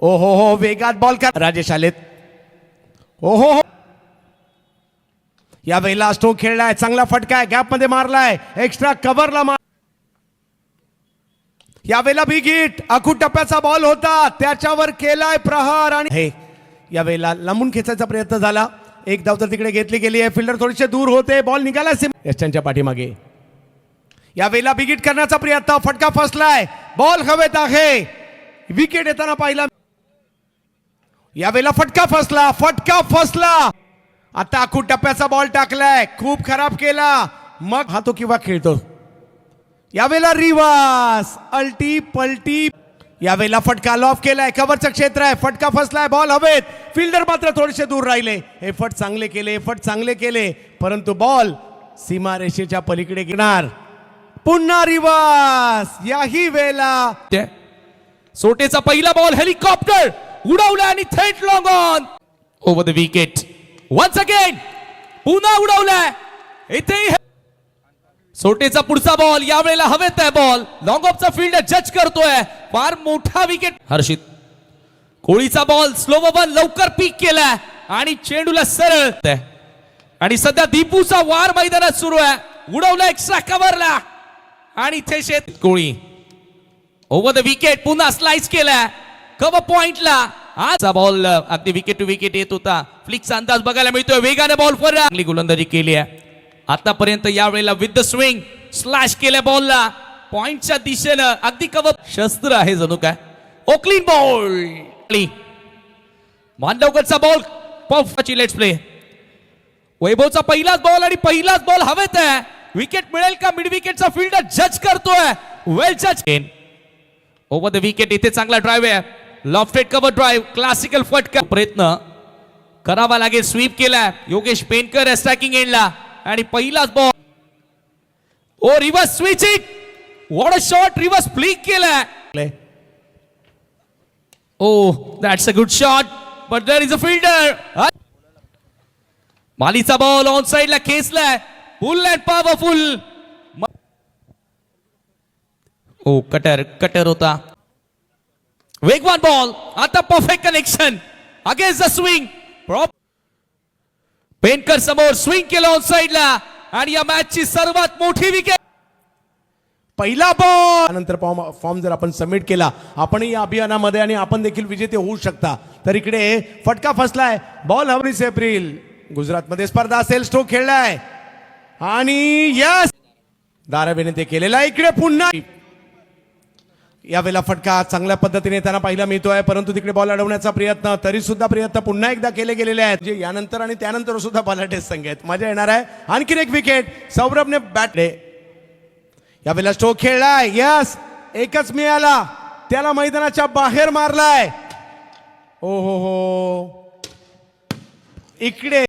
ओ हो वेगात बॉल कर राजेश आलेत. ओ हो या वेळेला स्ट्रोक खेळलाय, चांगला फटका आहे, गॅप मध्ये मारलाय, एक्स्ट्रा कव्हरला मार. या वेळेला बिग हिट, आखू टप्प्याचा बॉल होता, त्याच्यावर केलाय प्रहार आणि हे या वेळेला लांबून खेचायचा प्रयत्न झाला. एक धाव तर तिकडे घेतली गेली आहे. फिल्डर थोडेसे दूर होते, बॉल निघाला यशांच्या पाठीमागे. या वेळेला बिग हिट करण्याचा प्रयत्न, फटका फसलाय, बॉल हवेत आहे, विकेट येताना पाहिला. या वेळेला फटका फसला. आता आखू टप्प्याचा बॉल टाकलाय, खूप खराब केला, मग हा तो किंवा खेळतो. यावेळेला रिवर्स अल्टी पलटी. यावेळेला फटका लॉफ केलाय, कव्हरचं क्षेत्र आहे, फटका फसलाय, बॉल हवेत, फिल्डर मात्र थोडेसे दूर राहिले. एफर्ट चांगले केले परंतु बॉल सीमारेषेच्या पलीकडे गेणार. पुन्हा रिवर्स. याही वेळेला सोटेचा पहिला बॉल हेलिकॉप्टर उडवला आणि थेट long on over the wicket. Once again पुन्हा उडवलाय. इथे सोटेचा पुढचा बॉल, यावेळेला हवेत आहे बॉल, लॉंग ऑफचा फील्डर जज करतोय, फार मोठा विकेट. हर्षित कोळीचा बॉल स्लो बॉल लवकर पीक केलाय आणि चेंडूला सरळ. आणि सध्या दीपूचा वार मैदानात सुरू आहे, उडवला एक्स्ट्रा कव्हरला आणि इथे शेत कोळी ओव्हर द विकेट, पुन्हा स्लाइस केलाय कव्हर पॉइंटला. आजचा बॉल अगदी विकेट टू विकेट येत होता, फ्लिकचा अंदाज बघायला मिळतोय, वेगाने बॉल फॉर चांगली गोलंदाजी केली आहे आतापर्यंत. यावेळेला विथ द स्विंग स्लॅश केल्या बॉलला पॉइंटच्या दिशेनं, अगदी कव्हर शस्त्र आहे जणू काय. ओक्लीन बॉल, मांडवकरचा बॉल, पफची लेट्स प्ले. वैभवचा पहिलाच बॉल आणि पहिलाच बॉल हवेत आहे, विकेट मिळेल का? मिड विकेटचा फील्डर जज करतोय, वेल जज. ओव्हर द विकेट, इथे चांगला ड्राइव्ह आहे, लॉफ्टेड कव्हर ड्राइव्ह, क्लासिकल फटका. प्रयत्न करावा लागेल, स्वीप केलाय योगेश पेनकर स्ट्रायकिंग एंडला आणि पहिलाच ball. Oh reverse switching, what a shot, reverse flick केलाय. Oh that's a good shot but there is a fielder. मालीचा बॉल ऑन साइडला खेचलाय, full and powerful. Oh cutter होता, वेगवान बॉल, आता perfect connection against the swing. पेनकर समोर swing केलं ऑन साइडला आणि या मॅचची सर्वात मोठी विकेट. पहिला बॉल नंतर फॉर्म जर आपण सबमिट केला आपण या अभियानामध्ये आणि आपण देखील विजेते होऊ शकता. तर इकडे फटका फसलाय, बॉल 19 एप्रिल गुजरातमध्ये स्पर्धा असेल, स्ट्रोक खेळलाय आणि यस धारावीने ते केलेला. इकडे पुन्हा यावेळेला फटका चांगल्या पद्धतीने त्यांना पाहायला मिळतोय, परंतु तिकडे बॉल अडवण्याचा प्रयत्न, तरी सुद्धा प्रयत्न पुन्हा एकदा केले गेलेले आहेत. जे यानंतर आणि त्यानंतर सुद्धा बलाढ्य संघ आहेत, मजा येणार आहे. आणखीन एक विकेट सौरभने बॅट. यावेळेला स्ट्रोक खेळलाय, यस एकच मिळाला, त्याला मैदानाच्या बाहेर मारलाय. ओ हो इकडे